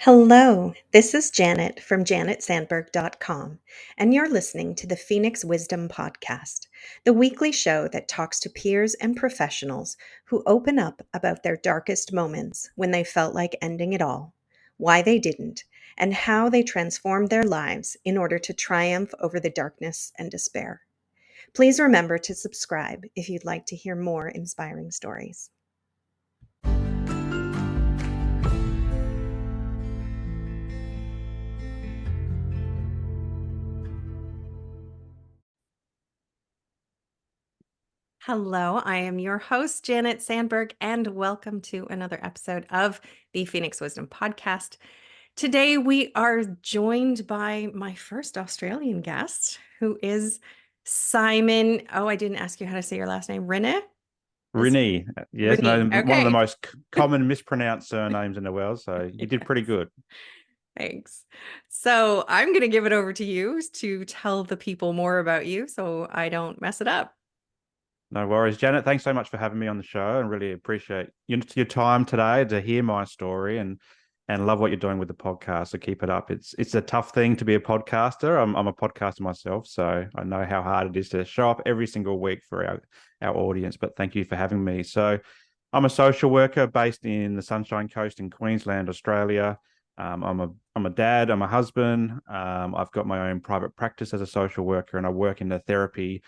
Hello, this is Janet from janetsandberg.com, and you're listening to the Phoenix Wisdom Podcast, the weekly show that talks to peers and professionals who open up about their darkest moments when they felt like ending it all, why they didn't, and how they transformed their lives in order to triumph over the darkness and despair. Please remember to subscribe if you'd like to hear more inspiring stories. Hello, I am your host, Janet Sandberg, and welcome to another episode of the Phoenix Wisdom Podcast. Today, we are joined by my first Australian guest, who is Simon. Oh, I didn't ask you how to say your last name. Rinne? Rinne, yes, no, Rinne. one of the Okay. most common mispronounced surnames in the world. So you did pretty good. Thanks. So I'm going to give it over to you to tell the people more about you so I don't mess it up. No worries, Janet. Thanks so much for having me on the show, and really appreciate your time today to hear my story and love what you're doing with the podcast. So keep it up. It's a tough thing to be a podcaster. I'm a podcaster myself, so I know how hard it is to show up every single week for our audience. But thank you for having me. So I'm a social worker based in the Sunshine Coast in Queensland, Australia. I'm a dad. I'm a husband. I've got my own private practice as a social worker, and I work in the therapy,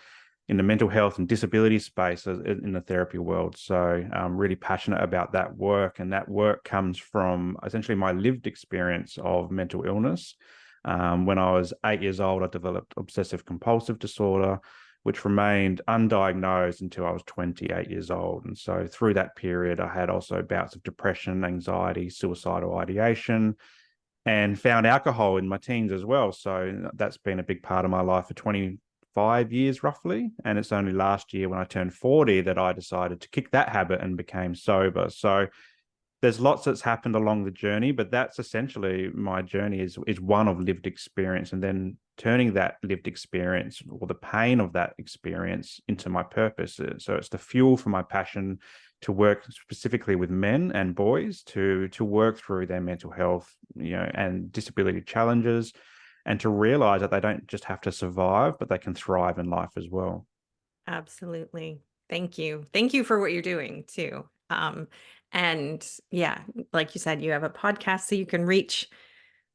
in the mental health and disability space in the therapy world. So I'm really passionate about that work, and that work comes from essentially my lived experience of mental illness. When I was 8 years old, I developed obsessive compulsive disorder, which remained undiagnosed until I was 28 years old. And so through that period, I had also bouts of depression, anxiety, suicidal ideation, and found alcohol in my teens as well. So that's been a big part of my life for 25 years roughly. And it's only last year when I turned 40 that I decided to kick that habit and became sober. So there's lots that's happened along the journey, but that's essentially my journey is one of lived experience, and then turning that lived experience or the pain of that experience into my purpose. So it's the fuel for my passion to work specifically with men and boys to work through their mental health, and disability challenges, and to realize that they don't just have to survive, but they can thrive in life as well. Absolutely. Thank you. Thank you for what you're doing too. And yeah, like you said, you have a podcast so you can reach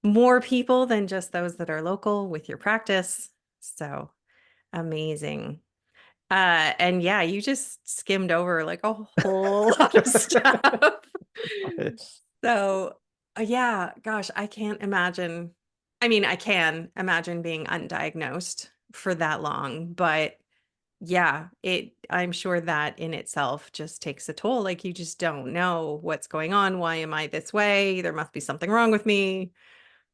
more people than just those that are local with your practice. So amazing. And yeah, you just skimmed over like a whole lot of stuff. Yes. So, yeah, gosh, I can't imagine. I mean, I can imagine being undiagnosed for that long, but yeah, I'm sure that in itself just takes a toll. Like you just don't know what's going on. Why am I this way? There must be something wrong with me.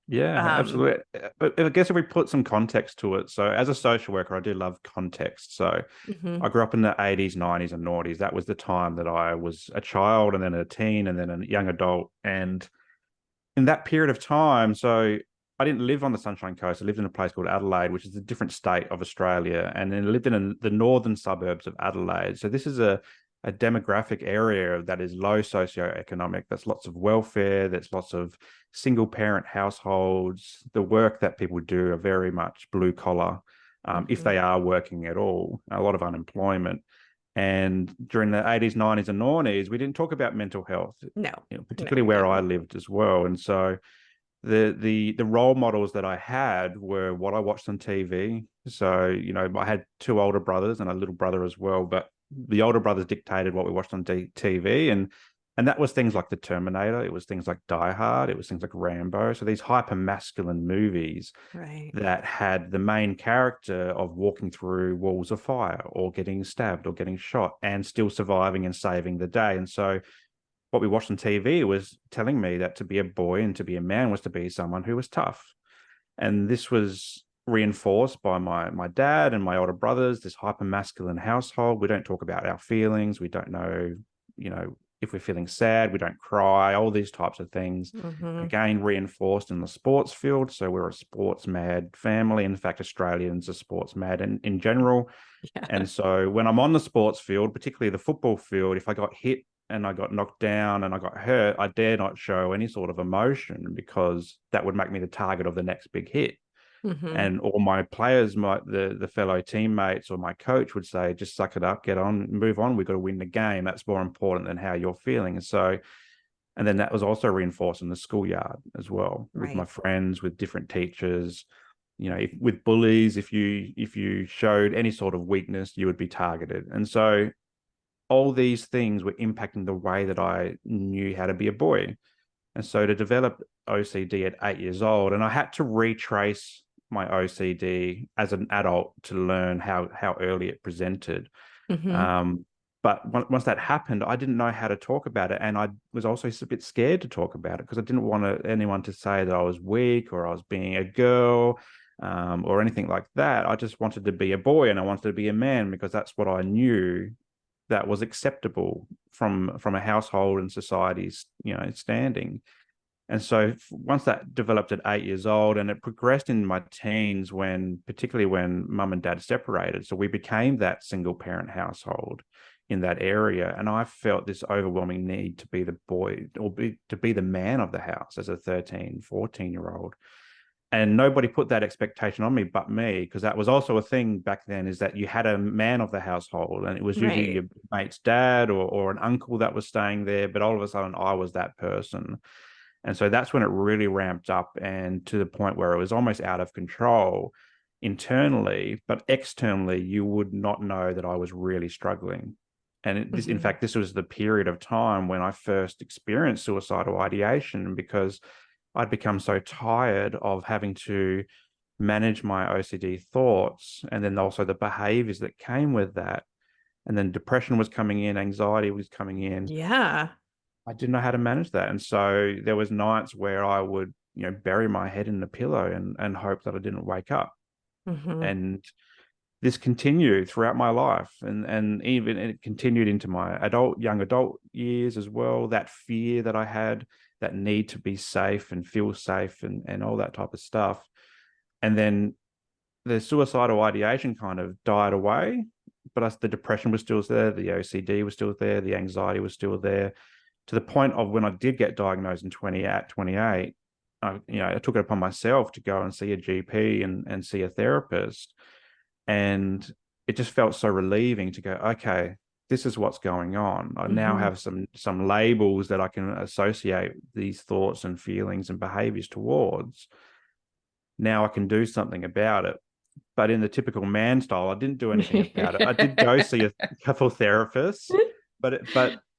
Yeah, Um, absolutely. But I guess if we put some context to it, so as a social worker, I do love context. So I mhm. grew up in the 80s, 90s, and noughties. That was the time that I was a child and then a teen and then a young adult. And in that period of time, so I didn't live on the Sunshine Coast. I lived in a place called Adelaide, which is a different state of Australia, and then lived in the northern suburbs of Adelaide. So this is a demographic area that is low socioeconomic. There's lots of welfare. There's lots of single parent households. The work that people do are very much blue collar, if Mhm. they are working at all. A lot of unemployment. And during the 80s, 90s, and noughties, we didn't talk about mental health, No, no, particularly where I no. lived as well. And so the role models that I had were what I watched on TV. So, I had two older brothers and a little brother as well, but the older brothers dictated what we watched on TV, and that was things like The Terminator, it was things like Die Hard, it was things like Rambo. So these hyper masculine movies Right. that had the main character of walking through walls of fire or getting stabbed or getting shot and still surviving and saving the day. And so what we watched on TV was telling me that to be a boy and to be a man was to be someone who was tough. And this was reinforced by my dad and my older brothers, this hyper masculine household. We don't talk about our feelings. We don't know, if we're feeling sad, we don't cry, all these types of things. Mhm. Again, reinforced in the sports field. So we're a sports mad family. In fact, Australians are sports mad in general. Yeah. And so when I'm on the sports field, particularly the football field, if I got hit and I got knocked down and I got hurt, I dare not show any sort of emotion because that would make me the target of the next big hit. Mm-hmm. And all my players, the fellow teammates or my coach would say, just suck it up, get on, move on. We've got to win the game. That's more important than how you're feeling. And so, and then that was also reinforced in the schoolyard as well, with my Right. friends, with different teachers. With bullies, if you showed any sort of weakness, you would be targeted. And so all these things were impacting the way that I knew how to be a boy. And so to develop OCD at 8 years old, and I had to retrace my OCD as an adult to learn how early it presented. Mm-hmm. Um, but once that happened, I didn't know how to talk about it, and I was also a bit scared to talk about it because I didn't want anyone to say that I was weak or I was being a girl, or anything like that. I just wanted to be a boy and I wanted to be a man because that's what I knew that was acceptable from a household and society's standing. And so once that developed at 8 years old, and it progressed in my teens, particularly when mum and dad separated, so we became that single parent household in that area, and I felt this overwhelming need to be the boy, to be the man of the house as a 13, 14-year-old. And nobody put that expectation on me but me, because that was also a thing back then, is that you had a man of the household, and it was usually Right. your mate's dad or an uncle that was staying there, but all of a sudden I was that person. And so that's when it really ramped up, and to the point where it was almost out of control internally, but externally, you would not know that I was really struggling. And in Mm-hmm. fact, this was the period of time when I first experienced suicidal ideation, because I'd become so tired of having to manage my OCD thoughts and then also the behaviors that came with that. And then depression was coming in, anxiety was coming in. Yeah. I didn't know how to manage that. And so there was nights where I would, bury my head in the pillow and hope that I didn't wake up. Mm-hmm. And this continued throughout my life, and even it continued into my young adult years as well. That fear that I had, that need to be safe and feel safe, and all that type of stuff. And then the suicidal ideation kind of died away, but the depression was still there, the OCD was still there, the anxiety was still there, to the point of when I did get diagnosed in 28, I took it upon myself to go and see a GP and see a therapist. And it just felt so relieving to go, okay, this is what's going on. I now Mm-hmm. have some labels that I can associate these thoughts and feelings and behaviors towards. Now I can do something about it. But in the typical man style, I didn't do anything about it. I did go see a couple of therapists, but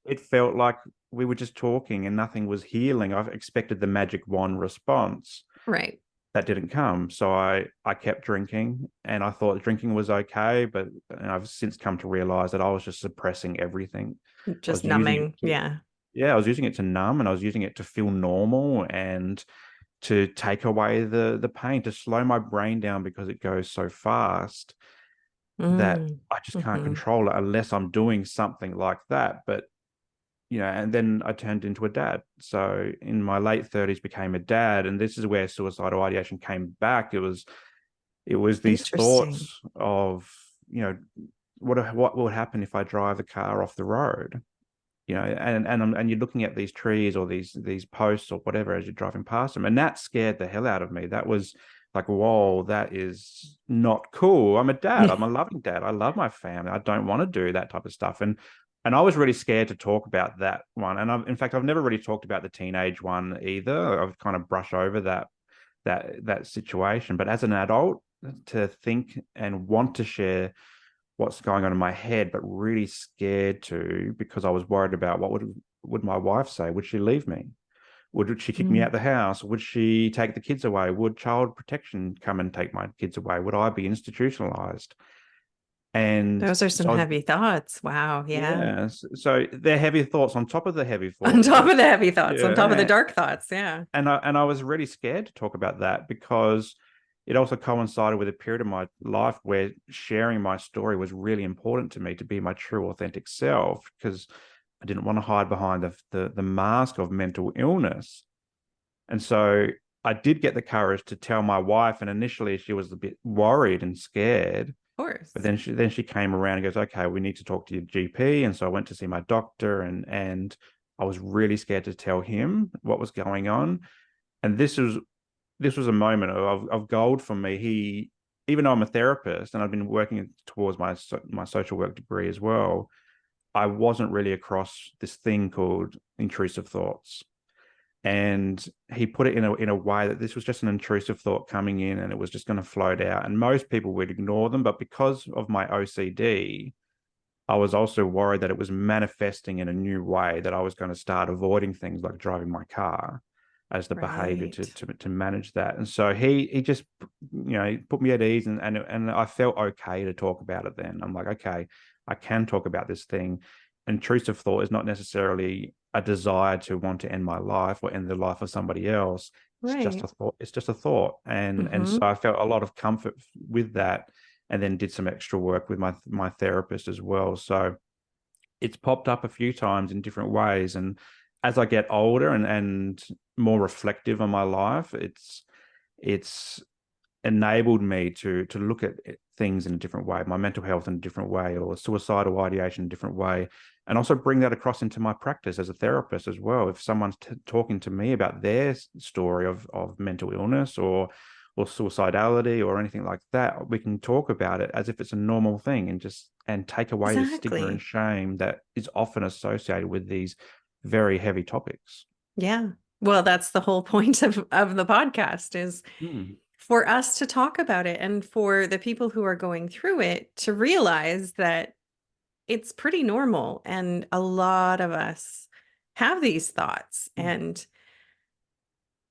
it felt like we were just talking and nothing was healing. I expected the magic wand response. Right. That didn't come. So I kept drinking, and I thought drinking was okay, but I've since come to realize that I was just suppressing everything. I Just was using it numbing. to, Yeah. yeah, I was using it to numb, and I was using it to feel normal and to take away the pain, to slow my brain down because it goes so fast that Mm. I just can't Mm-hmm. control it unless I'm doing something like that. But and then I turned into a dad. So in my late 30s became a dad, and this is where suicidal ideation came back. It was these Interesting. thoughts of, you know, what would happen if I drive the car off the road? And you're looking at these trees or these posts or whatever as you're driving past them, and that scared the hell out of me. That was like, whoa, that is not cool. I'm a dad. I'm a loving dad. I love my family. I don't want to do that type of stuff. And I was really scared to talk about that one. And in fact, I've never really talked about the teenage one either. I've kind of brushed over that situation. But as an adult, to think and want to share what's going on in my head, but really scared to, because I was worried about what would my wife say? Would she leave me? Would she kick me Mm. out the house? Would she take the kids away? Would child protection come and take my kids away? Would I be institutionalized? And Those are some so I was, heavy thoughts. Wow. Yeah. yeah, so they're heavy thoughts on top of the heavy On thoughts top that, of the heavy thoughts, on top of the yeah. dark thoughts. Yeah. And I was really scared to talk about that, because it also coincided with a period of my life where sharing my story was really important to me, to be my true authentic self, because I didn't want to hide behind the mask of mental illness. And so I did get the courage to tell my wife, and initially she was a bit worried and scared, course. But then she came around and goes, okay, we need to talk to your GP. And so I went to see my doctor, and I was really scared to tell him what was going on. And this was a moment of gold for me. Even though I'm a therapist and I've been working towards my social work degree as well, I wasn't really across this thing called intrusive thoughts. And he put it in a way that this was just an intrusive thought coming in, and it was just going to float out. And most people would ignore them, but because of my OCD, I was also worried that it was manifesting in a new way, that I was going to start avoiding things like driving my car as the behavior to Right. to, to manage that. And so he just, he put me at ease, and I felt okay to talk about it then. I'm like, okay, I can talk about this thing. Intrusive thought is not necessarily a desire to want to end my life or end the life of somebody else. It's just Right. a thought. It's just a thought. And so Mm-hmm. I felt a lot of comfort with that, and then did some extra work with my therapist as well. So it's popped up a few times in different ways. And as I get older and more reflective on my life, it's enabled me to look at things in a different way, my mental health in a different way, or suicidal ideation in a different way, and also bring that across into my practice as a therapist as well. If someone's talking to me about their story of mental illness or suicidality or anything like that, we can talk about it as if it's a normal thing, and take away the stigma and Exactly. shame that is often associated with these very heavy topics. Yeah. Well, that's the whole point of the podcast is Mm. for us to talk about it and for the people who are going through it to realize that it's pretty normal and a lot of us have these thoughts Mm.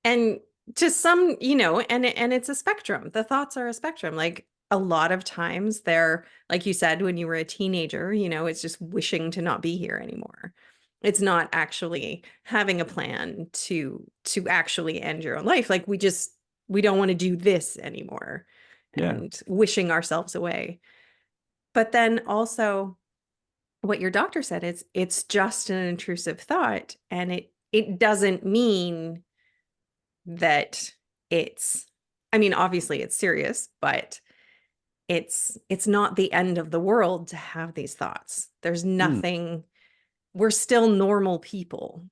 and to some, and it's a spectrum. The thoughts are a spectrum. Like a lot of times they're, like you said, when you were a teenager, it's just wishing to not be here anymore. It's not actually having a plan to actually end your own life. Like we don't want to do this anymore Yeah. and wishing ourselves away. But then also what your doctor said is it's just an intrusive thought and it doesn't mean that it's I mean obviously it's serious, but it's not the end of the world to have these thoughts. There's Mm. nothing We're still normal people.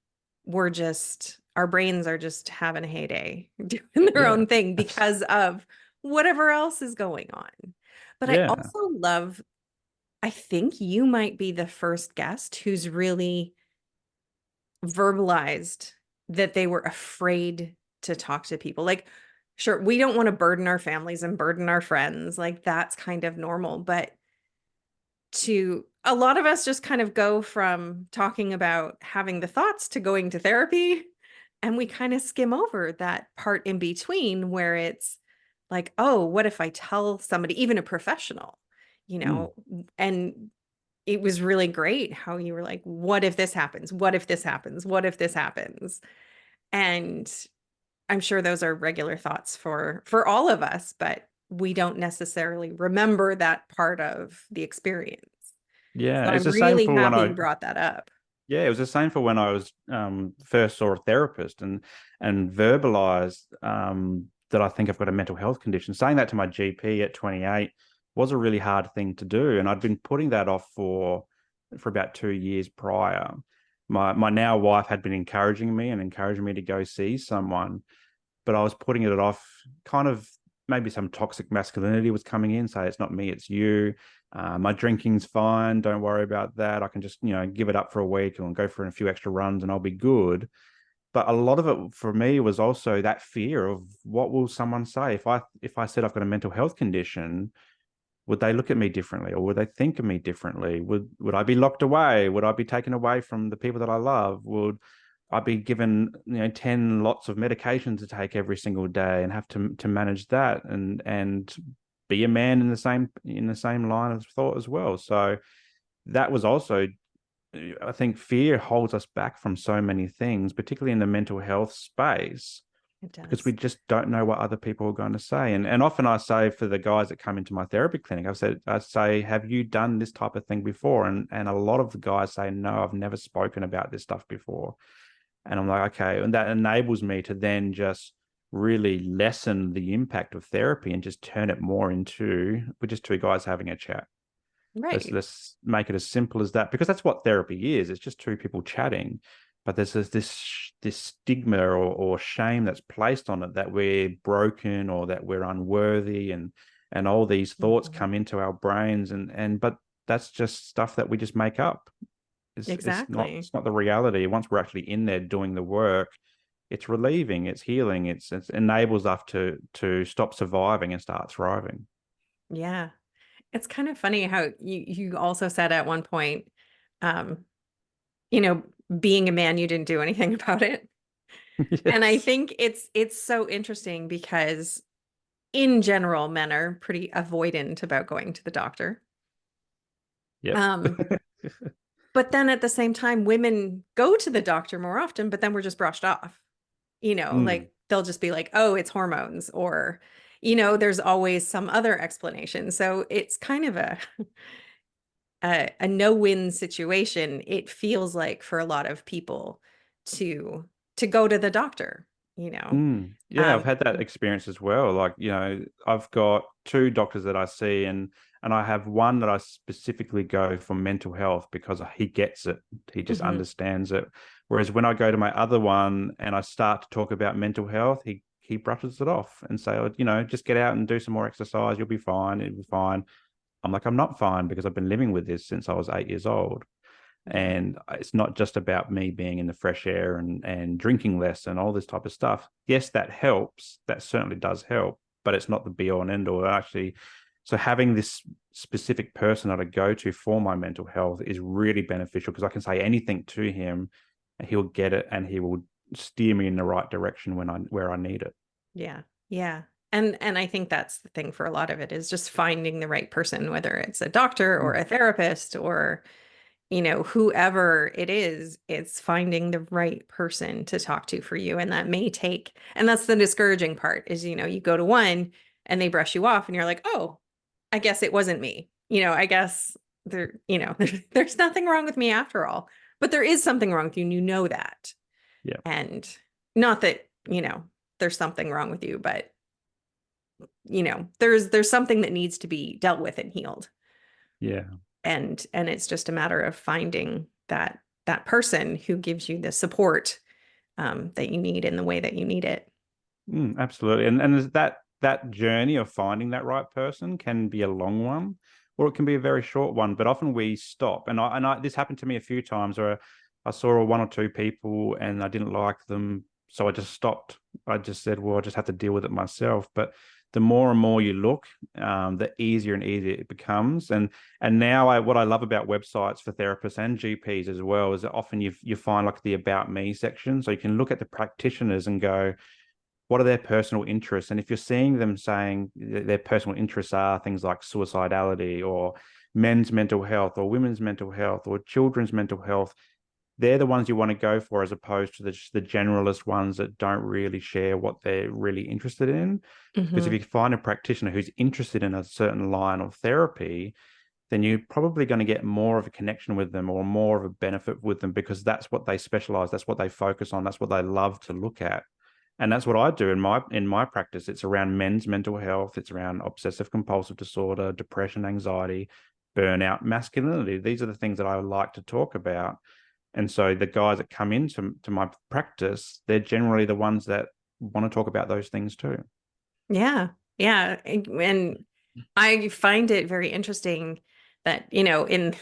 Our brains are just having a heyday doing their Yeah. own thing because of whatever else is going on. But I Yeah. also I think you might be the first guest who's really verbalized that they were afraid to talk to people. Like, sure, we don't want to burden our families and burden our friends. Like, that's kind of normal. But to a lot of us just kind of go from talking about having the thoughts to going to therapy. And we kind of skim over that part in between where it's like, oh, what if I tell somebody, even a professional, you Mm. know, and it was really great how you were like, what if this happens? What if this happens? What if this happens? And I'm sure those are regular thoughts for all of us, but we don't necessarily remember that part of the experience. Yeah. So It's I'm the same really for when happy I you brought that up. Yeah, it was the same for when I was first saw a therapist and verbalized that I think I've got a mental health condition. Saying that to my GP at 28 was a really hard thing to do, and I'd been putting that off for about 2 years prior. My now wife had been encouraging me to go see someone, but I was putting it off. Kind of maybe some toxic masculinity was coming in, say it's not me, it's you. My drinking's fine. Don't worry about that. I can just give it up for a week and go for a few extra runs, and I'll be good. But a lot of it for me was also that fear of what will someone say if I said I've got a mental health condition. Would they look at me differently, or would they think of me differently? Would I be locked away? Would I be taken away from the people that I love? Would I be given 10 lots of medication to take every single day and have to manage that and be a man in the same line of thought as well? So that was also, I think, fear holds us back from so many things, particularly in the mental health space, It because we does. just don't know what other people are going to say. And often I say, for the guys that come into my therapy clinic, I say, have you done this type of thing before? And a lot of the guys say, no, I've never spoken about this stuff before. And I'm like, okay. And that enables me to then just really lessen the impact of therapy and just turn it more into we're just two guys having a chat. Let's Right. let's make it as simple as that, because that's what therapy is. It's just two people chatting, but there's this stigma or shame that's placed on it that we're broken or that we're unworthy, and all these thoughts Mhm. come into our brains, and but that's just stuff that we just make up. It's not Exactly. it's not the reality. Once we're actually in there doing the work, it's relieving, it's healing, it enables us to stop surviving and start thriving. Yeah. It's kind of funny how you also said at one point, um, you know, being a man, you didn't do anything about it. And I Yes. think it's so interesting because in general, men are pretty avoidant about going to the doctor. Yep. Um, but then at the same time, women go to the doctor more often, but then we're just brushed off. Mm. Like they'll just be like, oh, it's hormones, or, there's always some other explanation. So it's kind of a no-win situation, it feels like for a lot of people to to go to the doctor, you know. Mm. Yeah, I've Um, had that experience as well. Like, I've got two doctors that I see, and I have one that I specifically go for mental health because he gets it. He just mhm, understands it. Whereas when I go to my other one and I start to talk about mental health, he brushes it off and say, oh, just get out and do some more exercise. You'll be fine. It'll be fine. I'm like, I'm not fine because I've been living with this since I was 8 years old. yeah, And it's not just about me being in the fresh air and drinking less and all this type of stuff. Yes, that helps. That certainly does help, but it's not the be all and end all. Actually, so having this specific person that I go to for my mental health is really beneficial because I can say anything to him and he'll get it and he will steer me in the right direction where I need it. yeah, yeah. And I think that's the thing for a lot of it is just finding the right person, whether it's a doctor or Mm. a therapist or, whoever it is, it's finding the right person to talk to for you. And that may take, and that's the discouraging part is, you go to one and they brush you off and you're like, oh, I guess it wasn't me. I guess there's nothing wrong with me after all. But there is something wrong with you, and you know that. Yeah. And not that, there's something wrong with you, but there's something that needs to be dealt with and healed. Yeah. And it's just a matter of finding that person who gives you the support that you need in the way that you need it. Absolutely. And that journey of finding that right person can be a long one, or it can be a very short one. But often we stop. And I this happened to me a few times where I saw one or two people and I didn't like them, so I just stopped. I just said, well, I just have to deal with it myself. But the more and more you look, the easier and easier it becomes. And now what I love about websites for therapists and GPs as well is that often you find like the about me section, so you can look at the practitioners and go, what are their personal interests? And if you're seeing them saying their personal interests are things like suicidality or men's mental health or women's mental health or children's mental health, they're the ones you want to go for as opposed to the generalist ones that don't really share what they're really interested in. Because if Hmm. you find a practitioner who's interested in a certain line of therapy, then you're probably going to get more of a connection with them or more of a benefit with them because that's what they specialize, that's what they focus on, that's what they love to look at. And that's what I do in my practice. It's around men's mental health, it's around obsessive compulsive disorder, depression, anxiety, burnout, masculinity. These are the things that I like to talk about. And so the guys that come into my practice, they're generally the ones that want to talk about those things too. Yeah. Yeah. And I find it very interesting that, in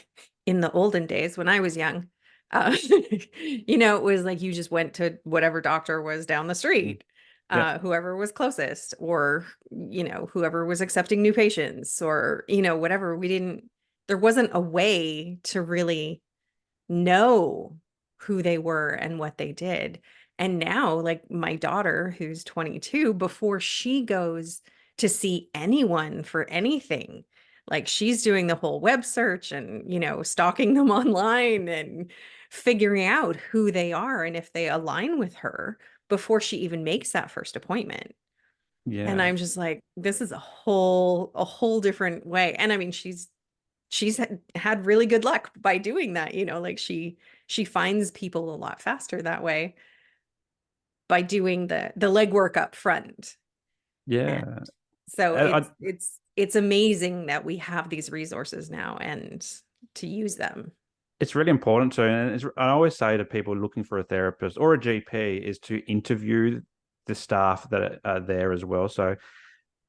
the olden days when I was young, it was like you just went to whatever doctor was down the Mm. street, Yep. whoever was closest, or, whoever was accepting new patients, or, whatever. There wasn't a way to really know who they were and what they did. And now, like my daughter, who's 22, before she goes to see anyone for anything, like she's doing the whole web search and, stalking them online and figuring out who they are and if they align with her before she even makes that first appointment. And Yeah. I'm just like, this is a whole different way. And I mean, she's had really good luck by doing that, like she finds people a lot faster that way. by doing the legwork up front. And Yeah. so I, it's amazing that we have these resources now and to use them. it's really important to, and I always say to people looking for a therapist or a GP is to interview the staff that are there as well. So,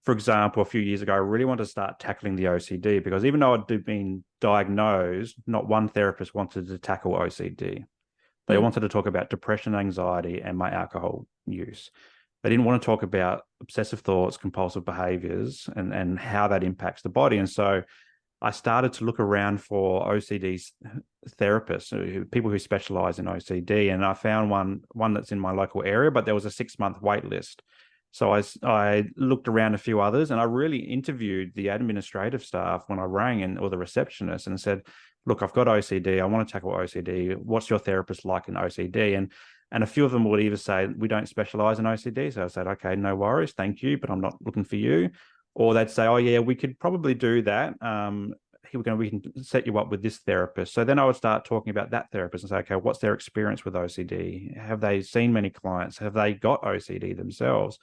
for example, a few years ago, I really wanted to start tackling the OCD because even though I'd been diagnosed, not one therapist wanted to tackle OCD. They Mm, wanted to talk about depression, anxiety, and my alcohol use. They didn't want to talk about obsessive thoughts, compulsive behaviors, and how that impacts the body. And so I started to look around for OCD therapists, people who specialize in OCD, and I found one that's in my local area, but there was a 6 month wait list. So I looked around a few others, and I really interviewed the administrative staff when I rang or the receptionist and said, "Look, I've got OCD. I want to tackle OCD. What's your therapist like in OCD?" And a few of them would either say, "We don't specialize in OCD." So I said, "Okay, no worries, thank you, but I'm not looking for you." Or they'd say, "Oh yeah, we could probably do that. We can set you up with this therapist." So then I would start talking about that therapist and say, "Okay, what's their experience with OCD? Have they seen many clients? Have they got OCD themselves?"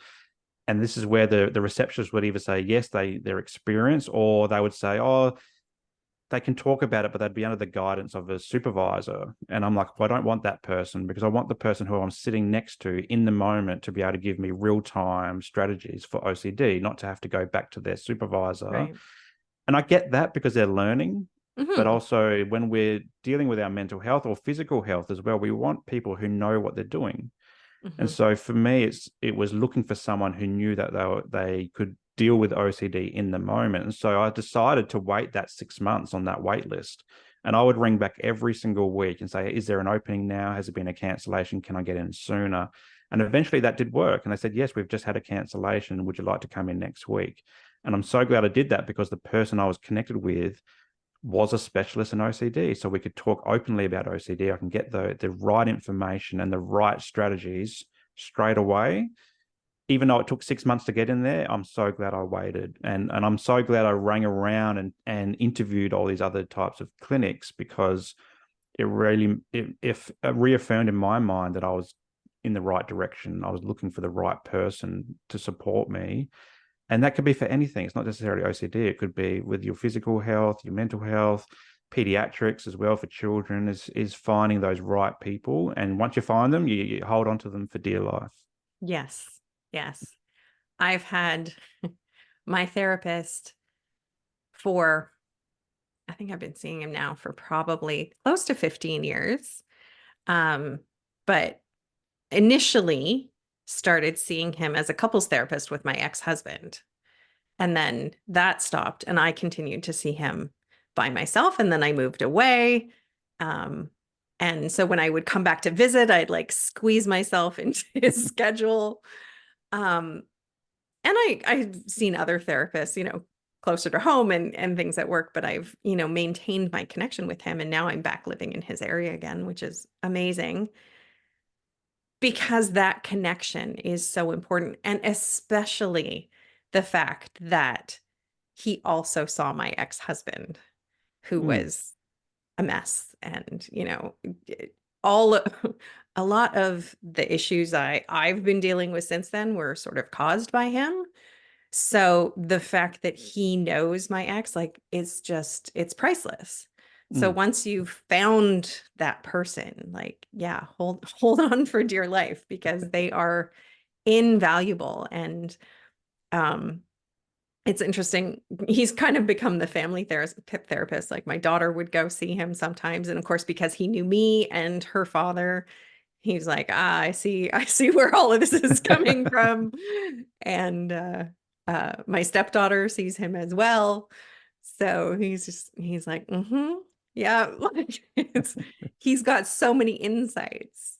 And this is where the receptionist would either say yes, they're experienced, or they would say, "Oh, they can talk about it, but they'd be under the guidance of a supervisor." And I'm like, well, I don't want that person because I want the person who I'm sitting next to in the moment to be able to give me real time strategies for OCD, not to have to go back to their supervisor. right. And I get that because they're learning. But Hmm. also, when we're dealing with our mental health or physical health as well, we want people who know what they're doing. And Hmm. so for me, it was looking for someone who knew that they could deal with OCD in the moment. And so I decided to wait that 6 months on that wait list. And I would ring back every single week and say, "Is there an opening now? Has it been a cancellation? Can I get in sooner?" And eventually that did work. And they said, "Yes, we've just had a cancellation. Would you like to come in next week?" And I'm so glad I did that because the person I was connected with was a specialist in OCD. So we could talk openly about OCD. I can get the right information and the right strategies straight away. Even though it took 6 months to get in there, I'm so glad I waited. And I'm so glad I rang around and interviewed all these other types of clinics because it really it reaffirmed in my mind that I was in the right direction. I was looking for the right person to support me, and that could be for anything. It's not necessarily OCD. It could be with your physical health, your mental health, pediatrics as well for children is finding those right people. And once you find them, you hold on to them for dear life. Yes. Yes. I've had my therapist for, I think I've been seeing him now for probably close to 15 years. But initially started seeing him as a couples therapist with my ex-husband. And then that stopped and I continued to see him by myself. And then I moved away. Um, and so when I would come back to visit, I'd like squeeze myself into his schedule. Um, and I've seen other therapists, closer to home and things at work, but I've, maintained my connection with him. And now I'm back living in his area again, which is amazing because that connection is so important. And especially the fact that he also saw my ex-husband who Mm, was a mess and, all a lot of the issues I've been dealing with since then were sort of caused by him. So the fact that he knows my ex, like, it's priceless. So mm, once you've found that person, like, yeah, hold on for dear life because they are invaluable. And um, it's interesting. He's kind of become the family therapist. Like my daughter would go see him sometimes. And of course, because he knew me and her father, he's like, I see where all of this is coming from. And my stepdaughter sees him as well. So he's like, yeah, like he's got so many insights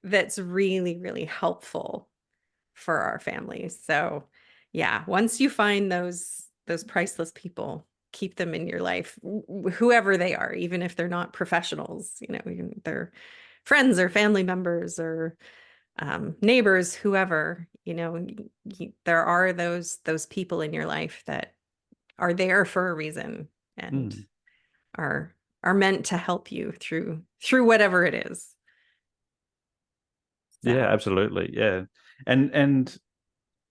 that's really, really helpful for our families. So yeah, once you find those priceless people, keep them in your life, whoever they are, even if they're not professionals, even they're friends or family members or neighbors, whoever, there are those people in your life that are there for a reason and mm. are are meant to help you through whatever it is. Yeah, So, absolutely. Yeah. And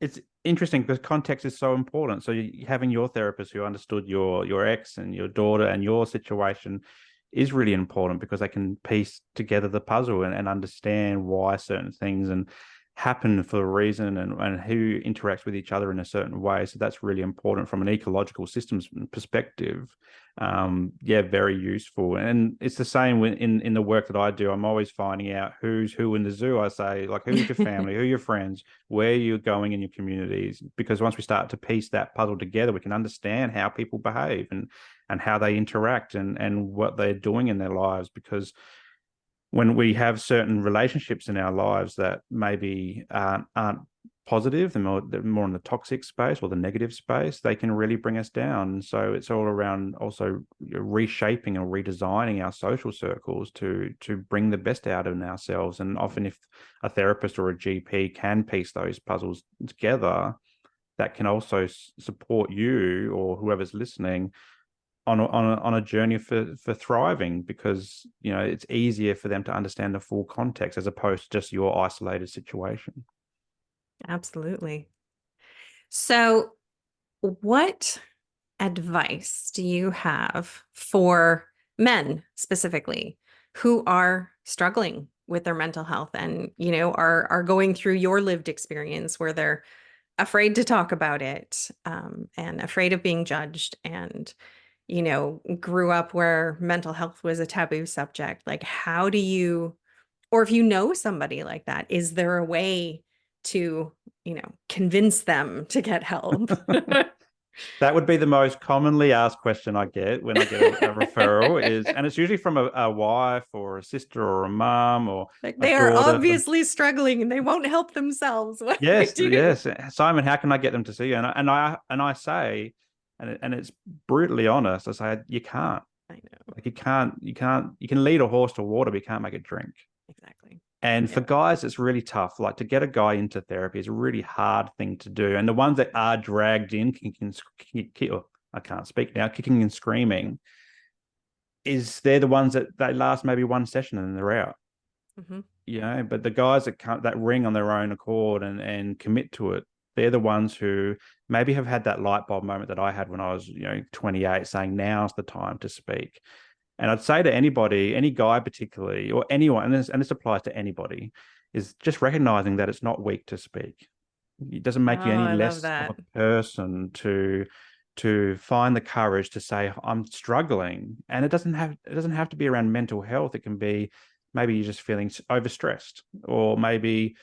it's interesting because context is so important. So having your therapist who understood your ex and your daughter and your situation is really important because they can piece together the puzzle and understand why certain things and happen for a reason and who interacts with each other in a certain way. So that's really important from an ecological systems perspective. Yeah, very useful. And it's the same in the work that I do. I'm always finding out who's who in the zoo. I say, like, who's your family, who are your friends, where you're going in your communities, because once we start to piece that puzzle together, we can understand how people behave and how they interact and what they're doing in their lives. Because when we have certain relationships in our lives that maybe aren't positive, they're more in the toxic space or the negative space, they can really bring us down. So it's all around also reshaping and redesigning our social circles to bring the best out of ourselves. And often if a therapist or a GP can piece those puzzles together, that can also support you or whoever's listening on a journey for thriving, because it's easier for them to understand the full context as opposed to just your isolated situation. absolutely. So, what advice do you have for men specifically who are struggling with their mental health and, are going through your lived experience where they're afraid to talk about it, and afraid of being judged, and, grew up where mental health was a taboo subject? Like, how do you, or if you know somebody like that, is there a way to, convince them to get help? That would be the most commonly asked question I get when I get a referral is, and it's usually from a wife or a sister or a mom or Like, a they are daughter. obviously struggling and they won't help themselves. What do I Yes, do? yes, Simon, how can I get them to see you? And I say, and it's brutally honest. I say you can't. I know. Like you can lead a horse to water, but you can't make it drink. Exactly. And for Yeah. guys, it's really tough. Like to get a guy into therapy is a really hard thing to do. And the ones that are dragged in, oh, I can't speak now, kicking and screaming, they're the ones that they last maybe one session and then they're out. Hmm. But the guys that can't that ring on their own accord and commit to it, they're the ones who maybe have had that light bulb moment that I had when I was 28, saying now's the time to speak. And I'd say to anybody, any guy particularly, or anyone, and this applies to anybody, is just recognizing that it's not weak to speak. It doesn't Oh, make you any I love less of that. a person to find the courage to say I'm struggling. And it doesn't have to be around mental health. It can be maybe you're just feeling overstressed, or maybe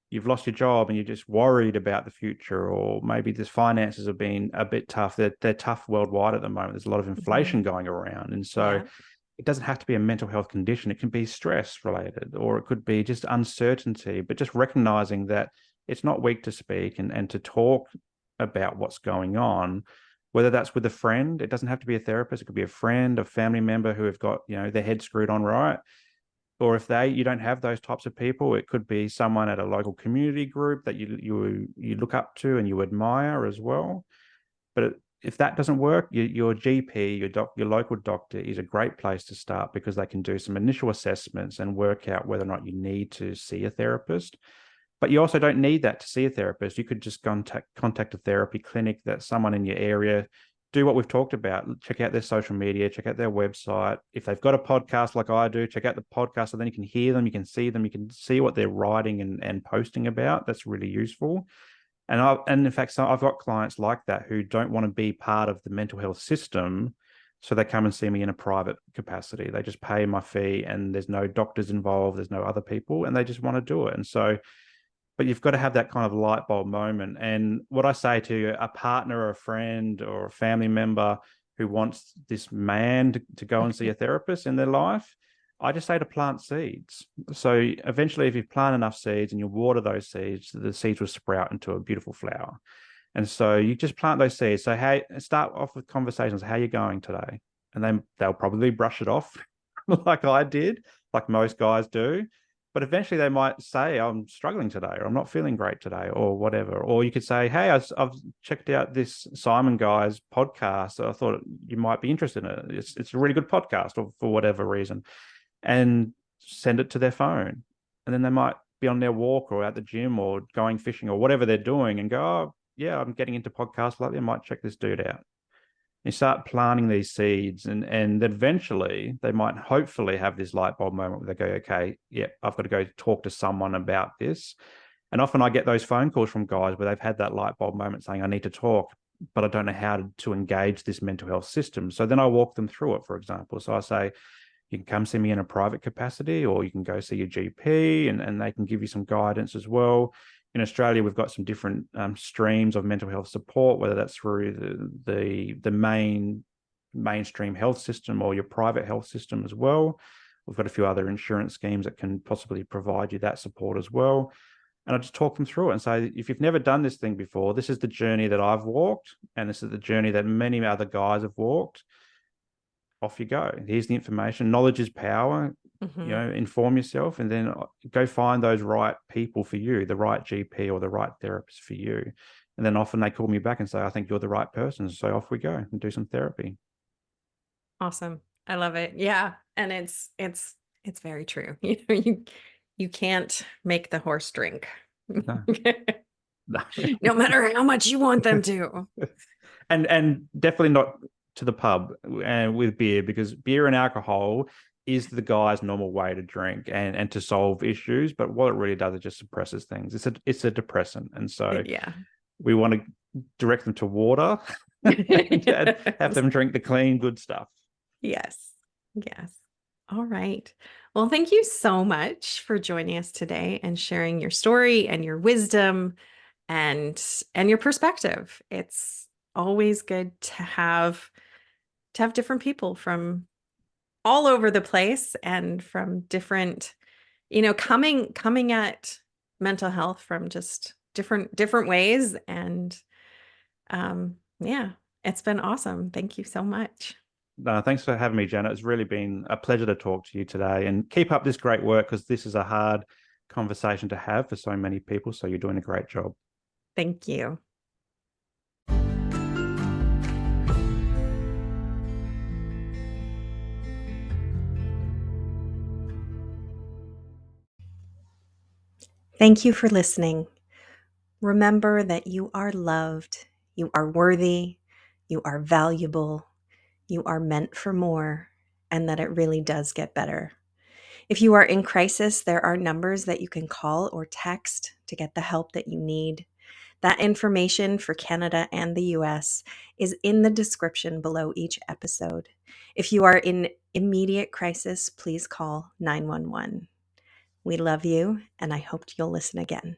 you've lost your job and you're just worried about the future, or maybe the finances have been a bit tough. They're tough worldwide at the moment. There's a lot of Hmm. inflation going around, and so Yeah. it doesn't have to be a mental health condition. It can be stress related, or it could be just uncertainty, but just recognizing that it's not weak to speak and to talk about what's going on, whether that's with a friend. It doesn't have to be a therapist. It could be a friend, a family member who have got, their head screwed on right. Or if you don't have those types of people, it could be someone at a local community group that you look up to and you admire as well. But if that doesn't work, your GP, your local doctor is a great place to start, because they can do some initial assessments and work out whether or not you need to see a therapist. But you also don't need that to see a therapist. You could just contact a therapy clinic, that's someone in your area. Do what we've talked about. Check out their social media, check out their website. If they've got a podcast like I do, check out the podcast, so then you can hear them, you can see them, you can see what they're writing and posting about. That's really useful. And in fact, I've got clients like that who don't want to be part of the mental health system, so they come and see me in a private capacity. They just pay my fee, and there's no doctors involved, there's no other people, and they just want to do it. And so, but you've got to have that kind of light bulb moment. And what I say to a partner or a friend or a family member who wants this man to go and see a therapist in their life, I just say to plant seeds. So eventually, if you plant enough seeds and you water those seeds, the seeds will sprout into a beautiful flower. And so you just plant those seeds. So hey, start off with conversations. How are you going today? And then they'll probably brush it off like I did, like most guys do. But eventually they might say, I'm struggling today, or I'm not feeling great today, or whatever. Or you could say, hey, I've checked out this Simon guy's podcast. So I thought you might be interested in it. It's a really good podcast, or for whatever reason, and send it to their phone. And then they might be on their walk or at the gym or going fishing or whatever they're doing and go, oh, yeah, I'm getting into podcasts lately. I might check this dude out. You start planting these seeds, and eventually they might hopefully have this light bulb moment where they go, okay, yeah, I've got to go talk to someone about this. And often I get those phone calls from guys where they've had that light bulb moment saying, I need to talk, but I don't know how to engage this mental health system. So then I walk them through it, for example. So I say, you can come see me in a private capacity, or you can go see your GP, and they can give you some guidance as well. In Australia, we've got some different streams of mental health support, whether that's through the mainstream health system or your private health system as well. We've got a few other insurance schemes that can possibly provide you that support as well. And I just talk them through it and say, if you've never done this thing before, this is the journey that I've walked, and this is the journey that many other guys have walked. Off you go. Here's the information. Knowledge is power. Inform yourself, and then go find those right people for you, the right GP or the right therapist for you. And then often they call me back and say, I think you're the right person. So off we go and do some therapy. Awesome. I love it. Yeah. And it's very true. You can't make the horse drink. No. No matter how much you want them to. And definitely not to the pub and with beer, because beer and alcohol is the guy's normal way to drink and to solve issues. But what it really does, it just suppresses things. It's a depressant. And so Yeah. we want to direct them to water and have them drink the clean, good stuff. Yes. Yes. All right. Well, thank you so much for joining us today and sharing your story and your wisdom and your perspective. It's always good to have different people from all over the place and from different, coming at mental health from just different ways. And yeah, it's been awesome. Thank you so much. Thanks for having me, Janet. It's really been a pleasure to talk to you today, and keep up this great work, because this is a hard conversation to have for so many people. So you're doing a great job. Thank you. Thank you for listening. Remember that you are loved, you are worthy, you are valuable, you are meant for more, and that it really does get better. If you are in crisis, there are numbers that you can call or text to get the help that you need. That information for Canada and the US is in the description below each episode. If you are in immediate crisis, please call 911. We love you, and I hope you'll listen again.